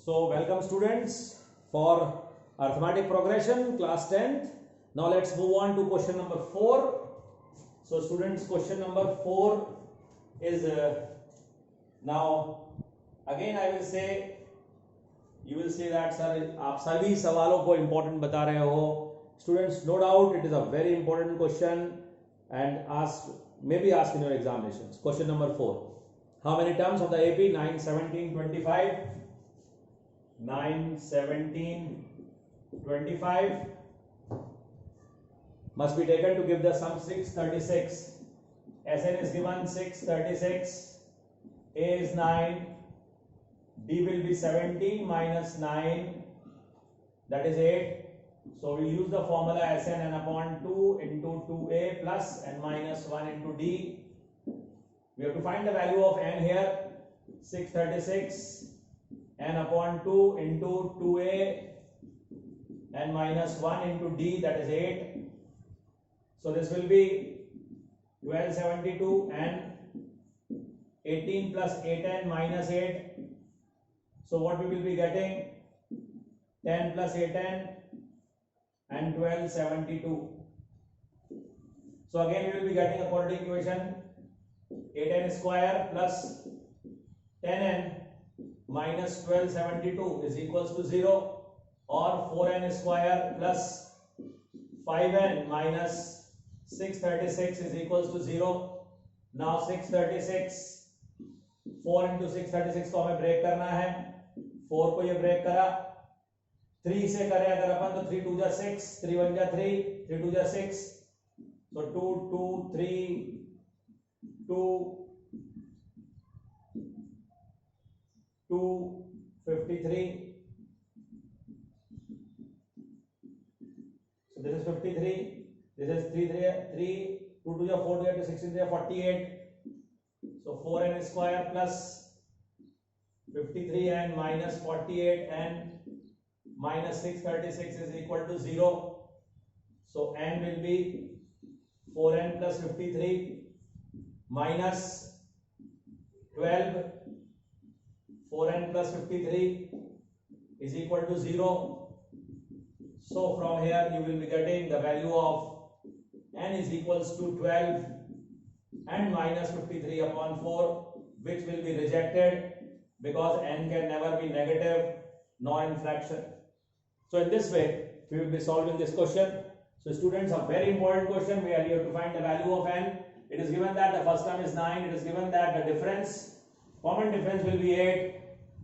So welcome students for arithmetic progression class 10th. Now let's move on to question number 4. So students, question number 4 is now again I will say, you will say that sir आप सभी सवालों को important बता रहे हो. Students, no doubt it is a very important question and maybe asked in your examinations. Question number 4. How many terms of the AP? 9, 17, 25. 9, 17, 25 must be taken to give the sum 636. Sn is given 636. A is 9. D will be 17 minus 9, that is 8. So we use the formula Sn n upon 2 into 2a plus n minus 1 into d. We have to find the value of n here. 636 n upon 2 into 2a n minus 1 into d, that is 8. So this will be 1272 and 18 plus 8n minus 8. So what we will be getting? 10 plus 8n and 1272. So again we will be getting a quadratic equation. 8n square plus 10n minus 1272 is equals to 0, or 4n square plus 5n minus 636 is equals to 0. Now 636, 4 into 636 को हमें break करना है. 4 को ये break करा. 3 से करें अगर अपन तो 3 2 जा 6, 3 1 जा 3, 3 2 जा 6. So 2 2 3 2 53. So this is 53. This is 3 2 2 4 to 16 48. So 4n square plus 53 and minus 48 and minus 636 is equal to 0. So n will be 4n plus 53 minus 12. 4n plus 53 is equal to 0. So from here you will be getting the value of n is equals to 12 and minus 53 upon 4, which will be rejected because n can never be negative nor in fraction. So in this way we will be solving this question. So students, a very important question. We are here to find the value of n. It is given that the first term is 9. It is given that the difference, common difference will be 8.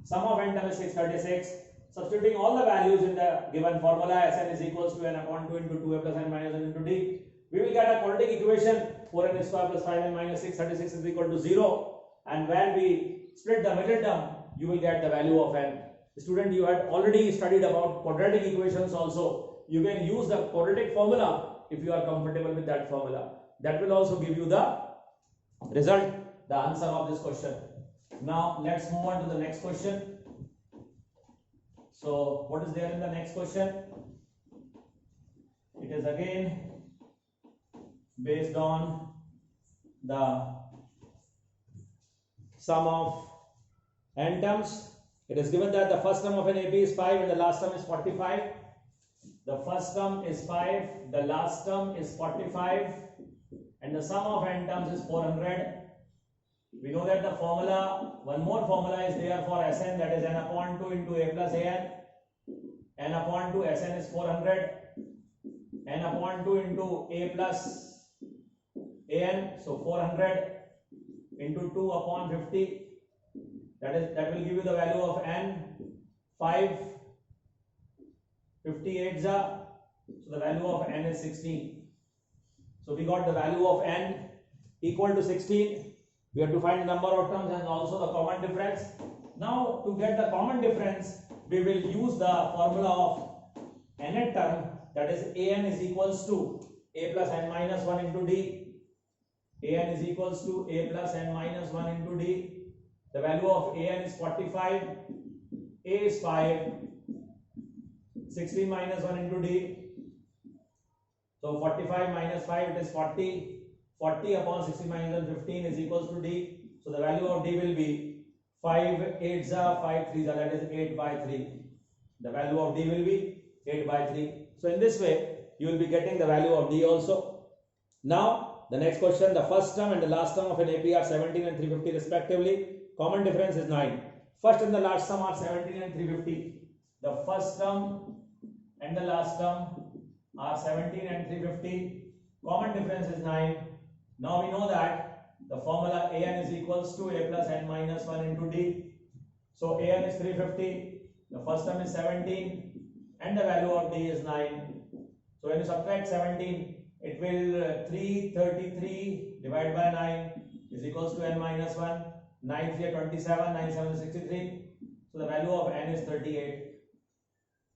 Sum of n term is 636. Substituting all the values in the given formula, Sn is equals to n upon 2 into 2a plus n minus 1 into d. We will get a quadratic equation. 4n square plus 5n minus 636 is equal to 0. And when we split the middle term, you will get the value of n. Student, you had already studied about quadratic equations also. You can use the quadratic formula if you are comfortable with that formula. That will also give you the result, the answer of this question. Now let's move on to the next question. So what is there in the next question? It is again based on the sum of n terms. It is given that the first term of an AP is 5 and the last term is 45. The first term is 5, the last term is 45, and the sum of n terms is 400. We know that the formula, one more formula is there for Sn, that is n upon 2 into a plus an. N upon 2, Sn is 400. N upon 2 into a plus an, so 400 into 2 upon 50. That will give you the value of n. 5, 58 so the value of n is 16. So we got the value of n equal to 16. We have to find the number of terms and also the common difference. Now to get the common difference, we will use the formula of nth term, that is an is equals to a plus n minus 1 into d. An is equals to a plus n minus 1 into d. The value of an is 45, a is 5, 16 minus 1 into d. So 45 minus 5, it is 40. 40 upon 16 minus 1, 15 is equals to d. So the value of d will be 5 8s are 5 3s are, that is 8 by 3. The value of D will be 8 by 3. So in this way you will be getting the value of D also. Now the next question, the first term and the last term of an AP are 17 and 350 respectively. Common difference is 9. First and the last term are 17 and 350. The first term and the last term are 17 and 350. Common difference is 9. Now we know that the formula an is equals to a plus n minus 1 into d. So an is 350, the first term is 17 and the value of d is 9. So when you subtract 17, it will 333 divided by 9 is equals to n minus 1. 9 3 27, 9 7 63. So the value of n is 38.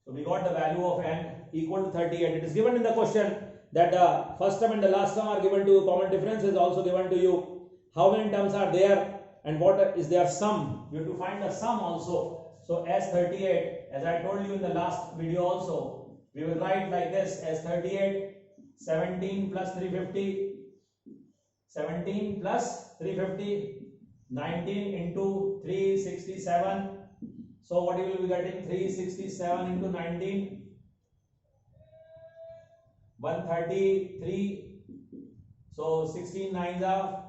So we got the value of n equal to 38. It is given in the question that the first term and the last term are given to you. Common difference is also given to you. How many terms are there and what is their sum? You have to find the sum also. So as 38, as I told you in the last video also, we will write like this as 38, 17 plus 350, 17 plus 350, 19 into 367. So what you will be getting? 367 into 19, 133. So 16 nines are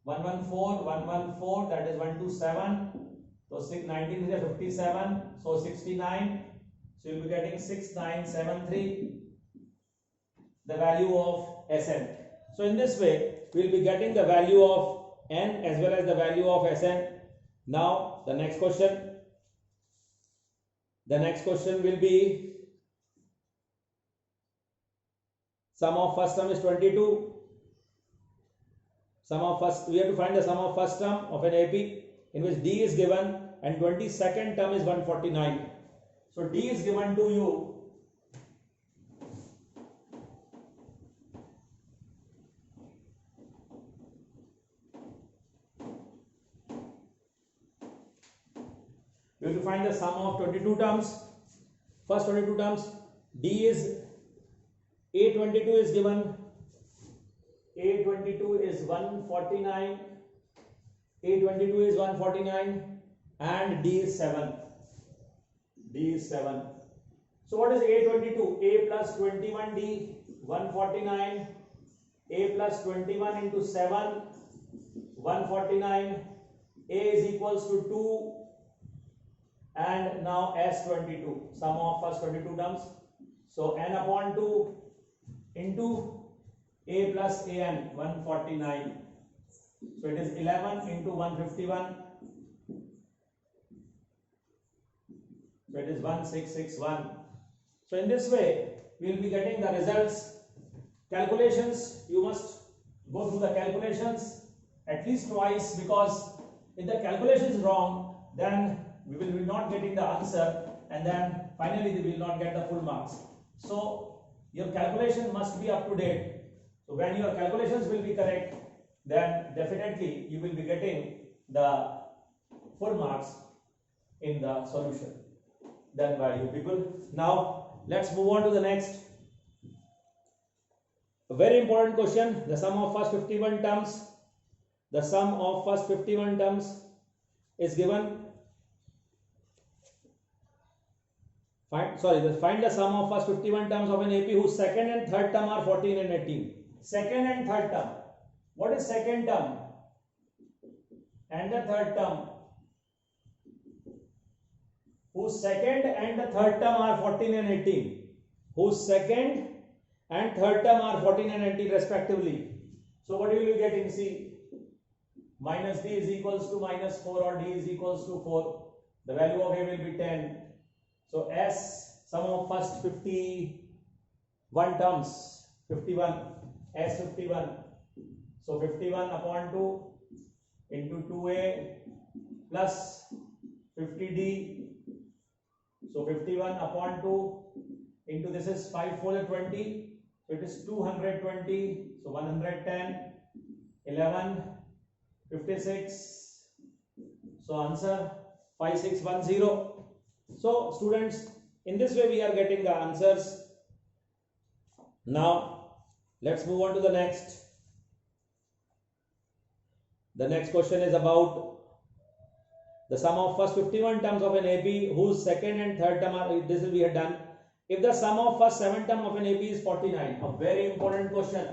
114, 114, that is 127. So 19 is 57, so 69. So you will be getting 6973, the value of Sn. So in this way we will be getting the value of n as well as the value of Sn. Now the next question. The next question will be sum of first term is 22. We have to find the sum of first term of an AP in which D is given and 22nd term is 149. So D is given to you. We have to find the sum of 22 terms. First 22 terms, D is A22 is given. A22 is 149. A22 is 149 and D is 7. D is 7. So what is A22? A plus 21D 149. A plus 21 into 7 149. A is equals to 2. And now S22, sum of first 22 terms. So n upon 2 into A plus an 149. So it is 11 into 151. So it is 1661. So in this way we will be getting the results. Calculations, you must go through the calculations at least twice, because if the calculation is wrong, then we will be not getting the answer, and then finally we will not get the full marks. So your calculation must be up to date. So when your calculations will be correct, then definitely you will be getting the full marks in the solution done by you people. Now let's move on to the next. A very important question, the sum of first 51 terms. The sum of first 51 terms is given. Find the sum of first 51 terms of an AP whose second and third term are 14 and 18. Second and third term. What is second term and the third term? Whose second and the third term are 14 and 18. Whose second and third term are 14 and 18 respectively. So what will you get in C? Minus D is equals to minus 4 or D is equals to 4. The value of A will be 10. So S, sum of first 51 terms, 51, S 51. So 51 upon 2 into 2A plus 50D. So 51 upon 2 into this is 5 4 20. So it is 220. So 110, 11, 56. So answer 5610. So students, in this way we are getting the answers. Now let's move on to the next. The next question is about the sum of first 51 terms of an AP whose second and third term are, this we had done. If the sum of first 7 term of an AP is 49, a very important question.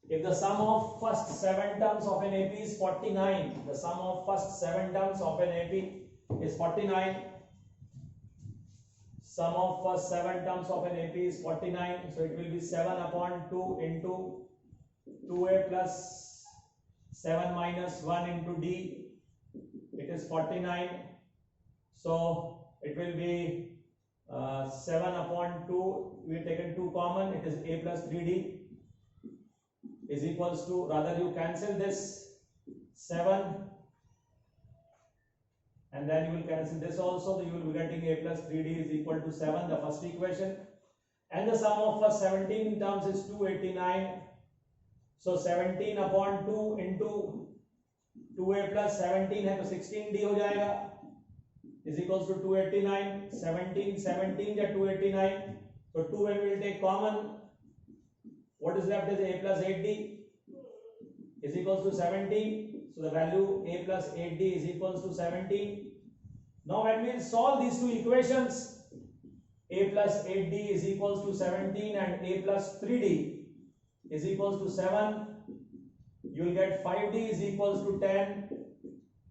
If the sum of first 7 terms of an AP is 49, the sum of first 7 terms of an AP is 49. Sum of first 7 terms of an AP is 49, so it will be 7 upon 2 into 2a plus 7 minus 1 into d. It is 49, so it will be 7 upon 2, we have taken 2 common, it is a plus 3d is equals to, rather you cancel this 7 and then you will cancel this also, so you will be getting a plus 3d is equal to 7, the first equation, and the sum of first 17 terms is 289, so 17 upon 2 into 2a plus 17 है तो 16d हो जाएगा is equals to 289, 17 या 289, so 2 when we will take common, what is left is a plus 8d is equals to 17, so the value a plus 8d is equals to 17. Now when we will solve these two equations, a plus 8d is equals to 17 and a plus 3d is equals to 7, you will get 5d is equals to 10,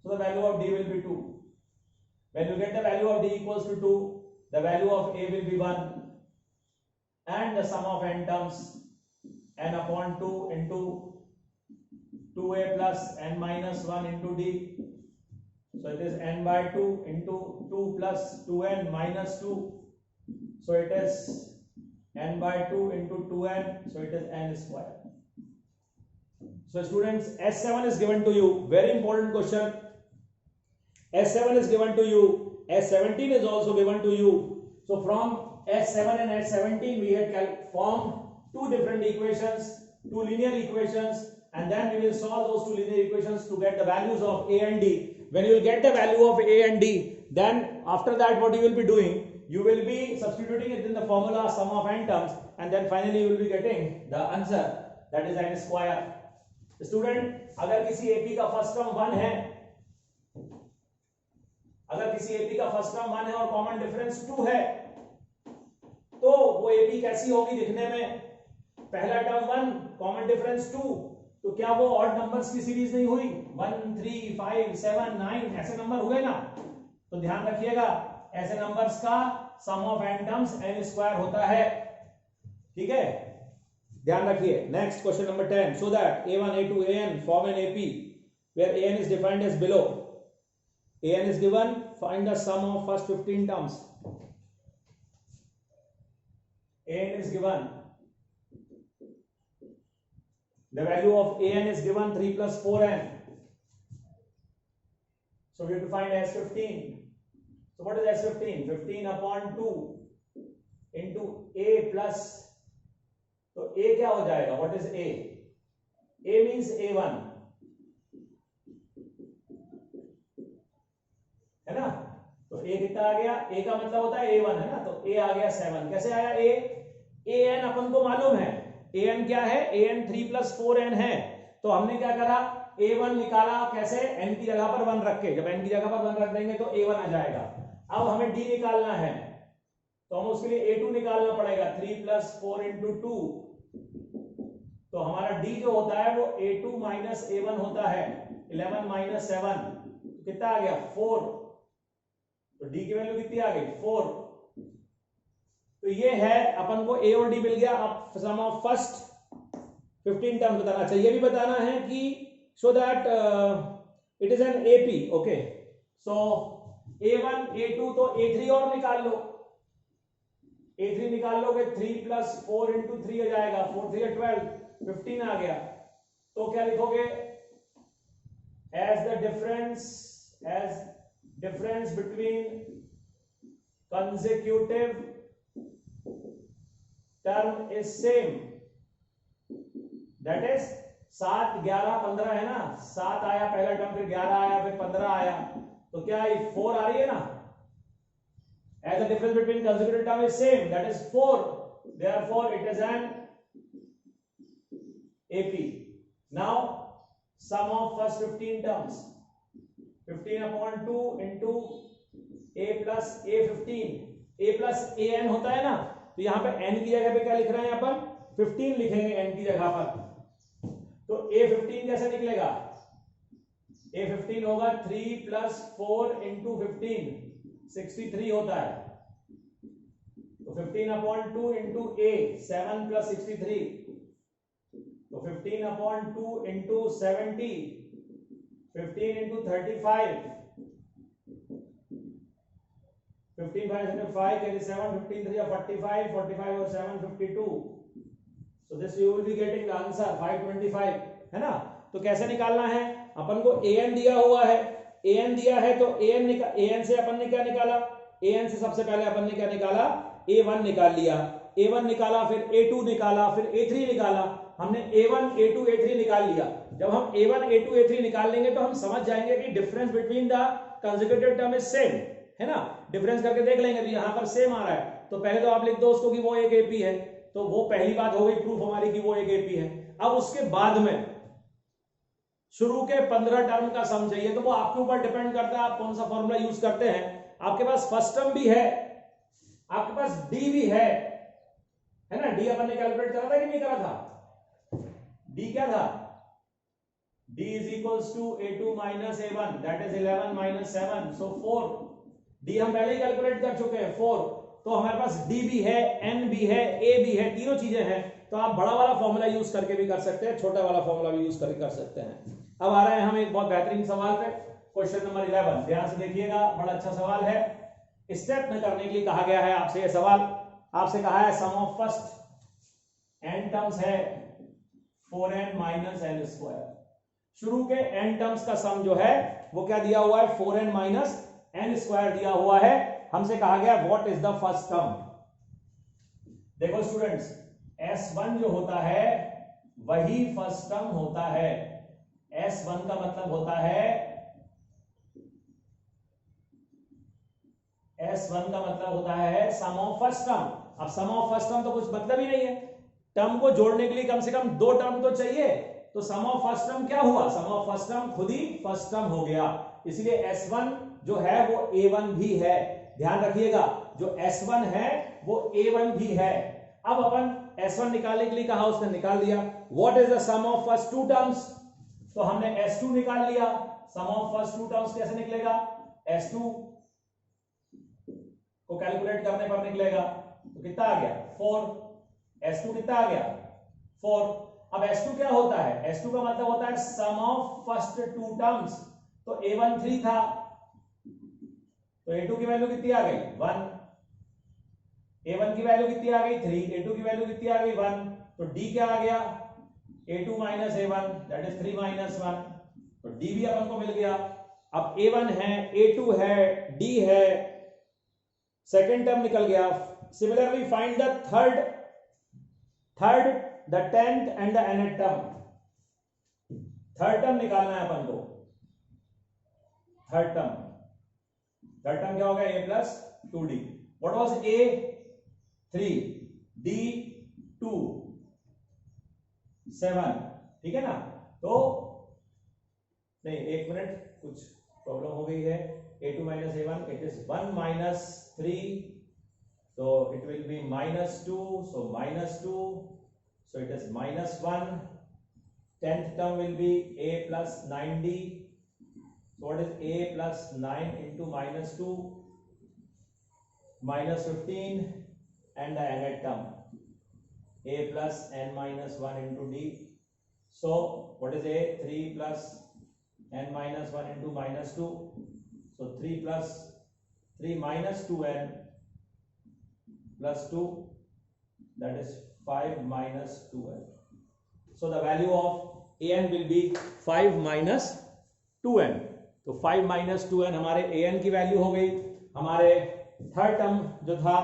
so the value of d will be 2. When you get the value of d equals to 2, the value of a will be 1, and the sum of n terms n upon 2 into 2a plus n minus 1 into d, so it is n by 2 into 2 plus 2n minus 2, so it is n by 2 into 2n, so it is n square. So students, S7 is given to you, very important question. S7 is given to you, S17 is also given to you. So from S7 and S17 we had formed two different equations, two linear equations, and then we will solve those two linear equations to get the values of a and d. When you will get the value of a and d, then after that what you will be doing, you will be substituting it in the formula sum of n terms, and then finally you will be getting the answer, that is n square. Student, अगर किसी AP का first term 1 है, अगर किसी AP का first term 1 है और common difference 2 है, तो वो एपी कैसी होगी दिखने में? पहला टर्म 1, कॉमन डिफरेंस 2, तो क्या वो ऑड नंबर्स की सीरीज नहीं हुई? 1 3 5 7 9 ऐसे नंबर हुए ना? तो ध्यान रखिएगा, ऐसे नंबर्स का sum of n terms n square होता है, ठीक है, ध्यान रखिए. Next question number 10. So that a1 a2 an form an AP where an is defined as below. An is given, find the sum of first 15 terms. An is given, the value of an is given 3 plus 4n, so we have to find S15. So what is S15? 15 upon 2 into a plus, तो a क्या हो जाएगा? What is a? A means a1, है ना? तो a कितना आ गया? a का मतलब होता है a1, है ना? तो a आ गया 7. कैसे आया a? an अपन को मालूम है, an क्या है? an 3 plus 4n है. तो हमने क्या करा? a1 निकाला, कैसे? n की जगह पर 1 रख के. जब n की जगह पर 1 रख देंगे तो a1 आ जाएगा. अब हमें d निकालना है, तो हम उसके लिए a2 निकालना पड़ेगा. 3 plus 4 into 2, तो हमारा d जो होता है वो a2 minus a1 होता है. 11 minus 7 कितना आ गया? 4. तो d की वैल्यू कितनी आ गई? 4. तो ये है, अपन को a और d मिल गया. अब सम ऑफ फर्स्ट 15 टर्म्स बताना चाहिए. ये भी बताना है कि so that it is an AP. okay, so a1 a2, तो a3 और निकाल लो. a3 निकाल लोगे, 3 plus 4 into 3 हो जाएगा. 4 3 12, 15 आ गया. तो क्या लिखोगे? as difference between consecutive term is same, that is 7 11 15 है ना? 7 आया पहला टर्म, फिर 11 आया, फिर 15 आया, तो क्या 4 आ रही है ना? as the difference between consecutive term is same, that is 4, therefore it is an AP. Now sum of first 15 terms. 15/2 into a plus a plus a n होता है ना, तो यहाँ पे n की जगह पे क्या लिख रहे हैं अपन 15 लिखेंगे n की जगह पर। तो a15 कैसे निकलेगा, a15 होगा 3 प्लस 4 इंटू 15 63 होता है। तो 15/2 इंटू a 7 प्लस 63, तो 15/2 इंटू 70 15 इंटू 35 15 5 कैरी 7 15 3 45 45 और 7 52। So this you will be getting the answer 525 है ना। तो कैसे निकालना है, अपन को an दिया हुआ है, an दिया है तो an से अपन ने क्या निकाला, an से सबसे पहले अपन ने क्या निकाला a1 निकाल लिया, a1 निकाला, फिर a2 निकाला, फिर a3 निकाला। हमने a1 a2 a3 निकाल लिया। जब हम a1 a2 a3 निकाल लेंगे तो हम समझ जाएंगे कि difference between the consecutive term is same, है ना। डिफरेंस करके देख लेंगे तो यहाँ पर सेम आ रहा है, तो पहले तो आप लिख दो उसको कि वो एक एपी है, तो वो पहली बात हो गई प्रूफ हमारी कि वो एक एपी है। अब उसके बाद में शुरू के 15 टर्म का सम चाहिए, तो वो आपके ऊपर डिपेंड करता है आप कौन सा फॉर्मूला यूज करते हैं। आपके पास फर्स्ट टर्म भी है, आपके पास डी भी है ना। डी अपन ने कैलकुलेट करा था कि नहीं करा था, डी क्या था, d is equals to a2 minus a1 that is 11 minus 7 so 4। d हम पहले ही कैलकुलेट कर चुके हैं 4, तो हमारे पास d भी है, n भी है, a भी है, तीनों चीजें हैं। तो आप बड़ा वाला फॉर्मूला यूज करके भी कर सकते हैं, छोटा वाला फॉर्मूला भी यूज करके कर सकते हैं। अब आ रहे हैं हम एक बहुत बेहतरीन सवाल पे, क्वेश्चन नंबर 11। ध्यान से देखिएगा, बड़ा अच्छा सवाल है। स्टेप में करने के लिए कहा गया है आपसे, यह सवाल आपसे कहा है सम ऑफ फर्स्ट n टर्म्स है 4n माइनस n स्क्वायर। शुरू के n टर्म्स का सम जो है वो क्या दिया हुआ है 4n माइनस n स्क्वायर दिया हुआ है। हमसे कहा गया what is the first term. देखो स्टूडेंट्स, s1 जो होता है वही फर्स्ट टर्म होता है। s1 का मतलब होता है, s1 का मतलब होता है सम ऑफ फर्स्ट टर्म। अब सम ऑफ फर्स्ट टर्म तो कुछ मतलब ही नहीं है, टर्म को जोड़ने के लिए कम से कम 2 टर्म तो चाहिए। तो सम ऑफ फर्स्ट टर्म क्या हुआ, सम ऑफ फर्स्ट टर्म खुद ही फर्स्ट टर्म हो गया, इसलिए s1 जो है वो a1 भी है। ध्यान रखिएगा, जो s1 है वो a1 भी है। अब अपन s1 निकालने के लिए कहा, उसने निकाल दिया। What is the sum of first 2 terms, तो हमने s2 निकाल लिया। सम ऑफ फर्स्ट 2 टर्म्स कैसे निकलेगा, s2 को कैलकुलेट करने पर निकलेगा, तो कितना आ गया 4। s2 कितना आ गया 4। अब s2 क्या होता है, s2 का मतलब होता है सम ऑफ फर्स्ट 2 टर्म्स। तो a1 3 था, तो a2 की वैल्यू कितनी आ गई 1। a1 की वैल्यू कितनी आ गई 3, a2 की वैल्यू कितनी आ गई 1। तो d क्या आ गया a2 minus a1 that is 3 minus 1, तो d भी अपन को मिल गया। अब a1 है, a2 है, d है, सेकेंड टर्म निकल गया। Similarly find the third, the 10th and the nth term. Third term निकालना है अपन को। थर्ड टर्म क्या होगा a plus 2d। What was a 3, d 2, 7, ठीक है ना। तो नहीं, एक मिनट, कुछ प्रॉब्लम हो गई है। a2 minus a1 it is 1 minus 3, so it will be minus 2, so minus 2, so it is minus 1. 10th term will be a plus 9d, so what is a plus 9 into minus 2, minus 15, and the nth term a plus n minus 1 into d, so what is a 3 plus n minus 1 into minus 2, so 3 minus 2n plus 2, that is 5 minus 2n. So the value of an will be 5 minus 2n. तो 5 minus 2n हमारे an की value हो गई। हमारे third term जो था,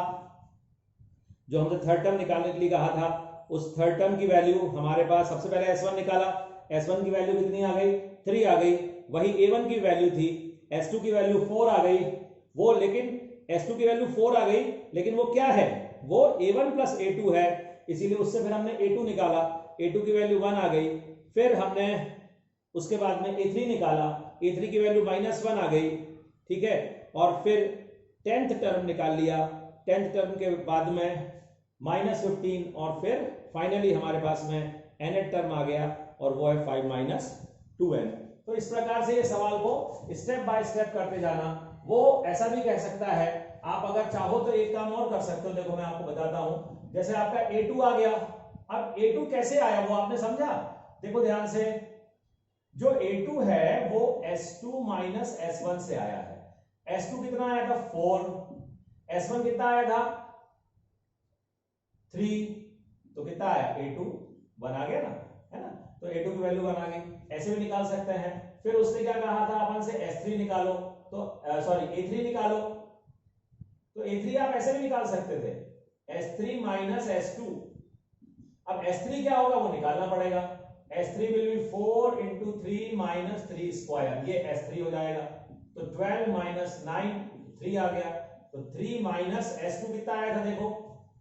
जो हमने थर्ड टर्म निकालने के लिए कहा था, उस थर्ड टर्म की वैल्यू हमारे पास, सबसे पहले s1 निकाला, s1 की वैल्यू कितनी आ गई 3 आ गई। वही a1 की वैल्यू थी, s2 की वैल्यू 4 आ गई। वो लेकिन s2 की वैल्यू 4 आ गई, लेकिन वो क्या है, वो a1 प्लस a2 है, इसीलिए उससे फिर हमने a2 निकाला, a2 की वैल्यू 1 आ गई। फिर हमने उसके बाद में a3 निकाला, a3 की वैल्यू -1 आ गई, ठीक है। और फिर 10th टर्म निकाल लिया, 10th टर्म के बाद में -15 और फिर फाइनली हमारे पास में nth टर्म आ गया और वो है 5 - 2n। तो इस प्रकार से ये सवाल को स्टेप बाय स्टेप करते जाना। वो ऐसा भी कह सकता है, आप अगर चाहो तो एक काम और कर सकते हो, देखो मैं आपको बताता हूं। जैसे आपका a2 आ गया, अब a2 कैसे आया वो आपने समझा, देखो ध्यान से। जो a2 है वो s2 - s1 से आया है। s2 कितना आया था 4, s1 कितना आया था 3, तो कितना आया a2 1 आ गया ना, है ना। तो a2 की वैल्यू 1 आ गई, ऐसे भी निकाल सकते हैं। फिर उसने क्या कहा था अपन से, s3 निकालो, तो सॉरी a3 निकालो, तो a3 आप ऐसे भी निकाल सकते थे, s3 - s2। अब s3 क्या होगा वो निकालना पड़ेगा, s3 विल बी 4 × 3 - 3 स्क्वायर, ये s3 हो जाएगा। तो 12 - 9 3 आ गया, तो 3 - s2 कितना आया था, देखो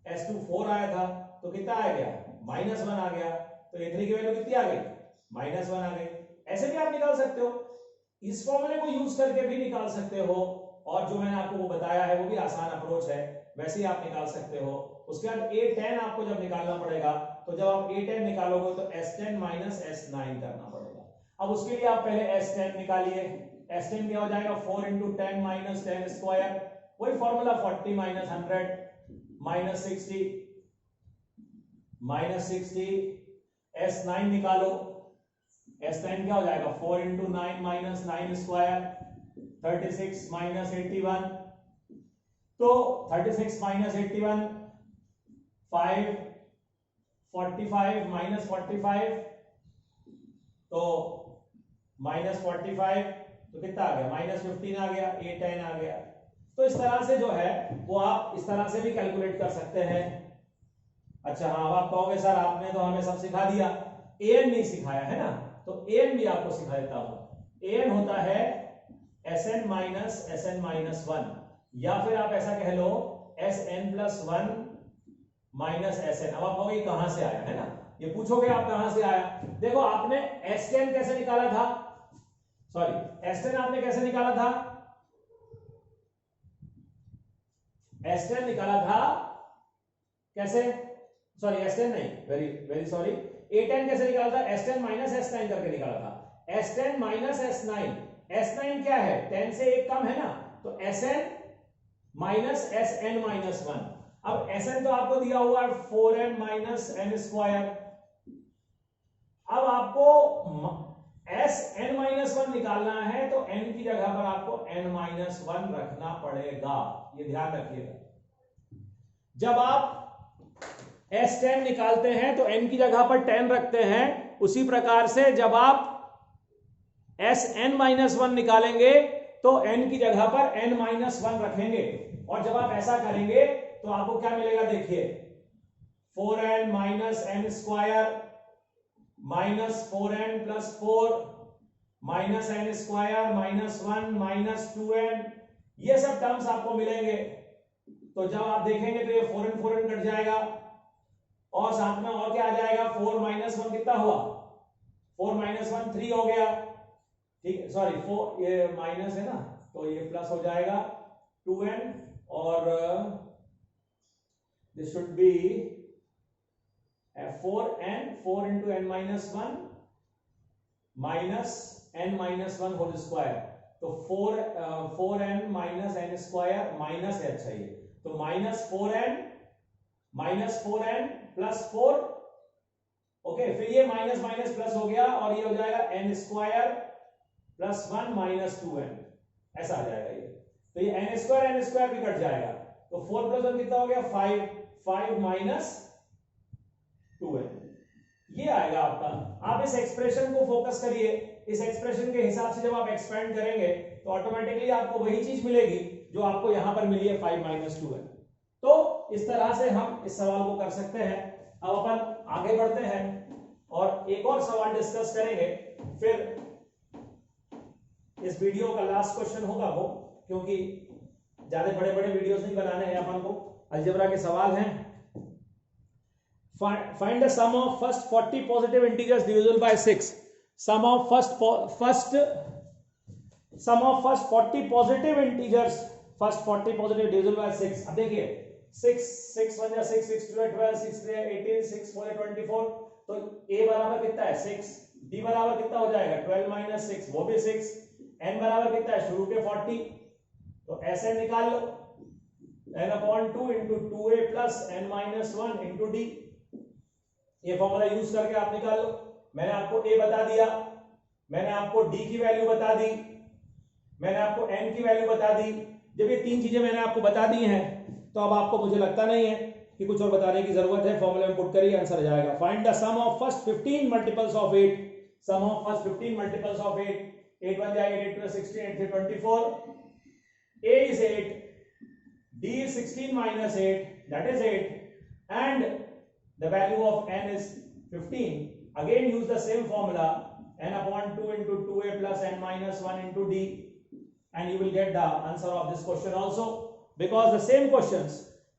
s2 4 आया था, तो कितना आ गया -1 आ गया। तो a3 की वैल्यू कितनी आ गई -1 आ गई। ऐसे भी आप निकाल सकते हो, इस फॉर्मूले को यूज करके भी निकाल सकते हो, और जो मैंने आपको वो बताया है वो भी आसान अप्रोच है, वैसे ही आप निकाल सकते हो। उसके बाद a10 आपको जब निकालना पड़ेगा, तो जब आप a10 निकालोगे तो s10 - s9 करना पड़ेगा। अब उसके लिए आप पहले s10 निकालिए, s10 क्या हो जाएगा 4 × 10 - 10 स्क्वायर, वही फॉर्मूला 40 - 100 - 60 s9 निकालो, s9 क्या हो जाएगा 4 × 9 - 9 स्क्वायर, 36 - 81, तो 36 - 81 5 45 - 45, तो -45 तो कितना आ गया -15 आ गया, a10 आ गया। तो इस तरह से जो है वो आप इस तरह से भी कैलकुलेट कर सकते हैं। अच्छा हाँ, अब आप कहोगे सर आपने तो हमें सब सिखा दिया, an नहीं सिखाया है ना, तो an भी आपको सिखा देता हूं। an होता है sn - sn - 1, या फिर आप ऐसा कह लो sn + 1 - sn। अब आप कहोगे कहां से आया, है ना, ये पूछोगे आप कहां से आया। देखो आपने s10 कैसे निकाला था, सॉरी s10 आपने कैसे निकाला था, s10 निकाला था कैसे, सॉरी s10 नहीं, वेरी वेरी सॉरी, a10 कैसे निकाला था, s10 - s9 करके निकाला था। s10 - s9, s9 क्या है 10 से एक कम है ना, तो sn - sn - 1। अब sn तो आपको दिया हुआ है 4n - n स्क्वायर। अब आपको sn - 1 निकालना है, तो n की जगह पर आपको n - 1 रखना पड़ेगा, ये ध्यान रखिएगा। जब आप s10 निकालते हैं तो n की जगह पर 10 रखते हैं, उसी प्रकार से जब आप sn - 1 निकालेंगे तो n की जगह पर n - 1 रखेंगे। और जब आप ऐसा करेंगे तो आपको क्या मिलेगा, देखिए 4n - n square -4n + 4 -n square -1 -2n, ये सब टर्म्स आपको मिलेंगे। तो जब आप देखेंगे तो ये 4n 4n कट जाएगा, और साथ में और क्या आ जाएगा 4 - 1 कितना हुआ 4 - 1 3 हो गया, ठीक है, सॉरी 4 ये माइनस है ना, तो ये प्लस हो जाएगा 2n, और this should be 4n 4 × n - 1 -n - 1 whole square, तो 4n - n स्क्वायर माइनस है, अच्छा ये तो -4n + 4, ओके, फिर ये माइनस माइनस प्लस हो गया, और ये हो जाएगा n स्क्वायर + 1 - 2n, ऐसा आ जाएगा ये। तो ये n स्क्वायर भी कट जाएगा, तो 4 + 1 कितना हो गया 5 - 2n, ये आएगा आपका। आप इस एक्सप्रेशन को फोकस करिए, इस एक्सप्रेशन के हिसाब से जब आप एक्सपेंड करेंगे तो ऑटोमेटिकली आपको वही चीज मिलेगी जो आपको यहां पर मिली है 5 - 2n। तो इस तरह से हम इस सवाल को कर सकते हैं। अब अपन आगे बढ़ते हैं और एक और सवाल डिस्कस करेंगे, फिर इस वीडियो का लास्ट क्वेश्चन होगा वो, क्योंकि ज्यादा बड़े बड़े वीडियोस नहीं बनाने हैं अपन को, अलजेब्रा के सवाल हैं। Find the sum of first 40 positive integers divisible by 6। Sum of first sum of first 40 positive integers, first 40 positive divisible by 6। अब देखिए 6 1 6 6 2 12 6 3 18 6 4 24, तो a बराबर कितना है 6, d बराबर कितना हो जाएगा 12 माइनस 6 वो भी 6, n बराबर कितना है शुरू के 40, तो ऐसे निकाल लो n upon 2 into 2a plus n minus 1 into d, ये फॉर्मूला यूज करके आप निकाल लो। मैंने आपको a बता दिया, मैंने आपको d की वैल्यू बता दी, मैंने आपको n की वैल्यू बता दी। जब ये तीन चीजें मैंने आपको बता दी हैं तो अब आपको मुझे लगता नहीं है कि कुछ और बताने की जरूरत है, फॉर्मूला में पुट करिए आंसर आ जाएगा। Find the sum of first 15 multiples of 8, sum of first 15 multiples of 8, 8 1 8 8 2 16 8 3 24, a is 8, d is 16 minus 8 that is 8, and the value of n is 15. Again use the same formula, n upon 2 into 2a plus n minus 1 into d, and you will get the answer of this question also, because the same questions.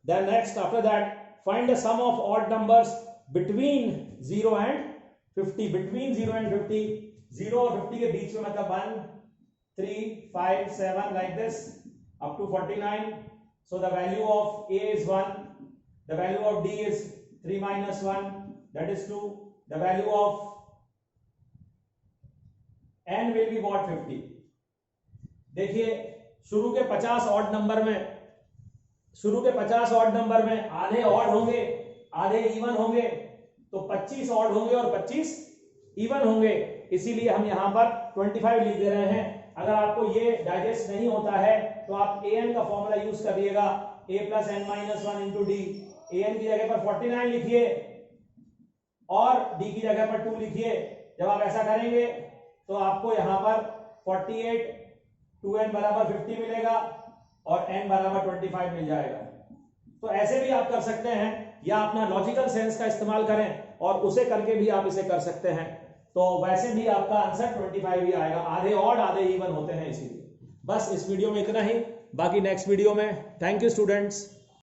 Then next after that find the sum of odd numbers between 0 and 50, between 0 and 50, 0 और 50 के बीच में मतलब 1 3 5 7 like this up to 49. So the value of a is 1, the value of d is 3 minus 1 that is 2, the value of n will be what 50. देखिए शुरू के 50 odd number में, शुरू के 50 ऑड नंबर में आधे ऑड होंगे आधे इवन होंगे, तो 25 ऑड होंगे और 25 इवन होंगे, इसीलिए हम यहां पर 25 लिख दे रहे हैं। अगर आपको ये डाइजेस्ट नहीं होता है तो आप an का फॉर्मूला यूज करिएगा, a plus n minus 1 into D, an की जगह पर 49 लिखिए और d की जगह पर 2 लिखिए। जब आप ऐसा करेंगे तो आपको यहां पर 48 2n बराबर 50 मिलेगा और n बराबर 25 मिल जाएगा। तो ऐसे भी आप कर सकते हैं या अपना लॉजिकल सेंस का इस्तेमाल करें और उसे करके भी आप इसे कर सकते हैं, तो वैसे भी आपका आंसर 25 ही आएगा, आधे ऑड आधे इवन होते हैं इसीलिए। बस इस वीडियो में इतना ही, बाकी नेक्स्ट वीडियो में। Thank you students.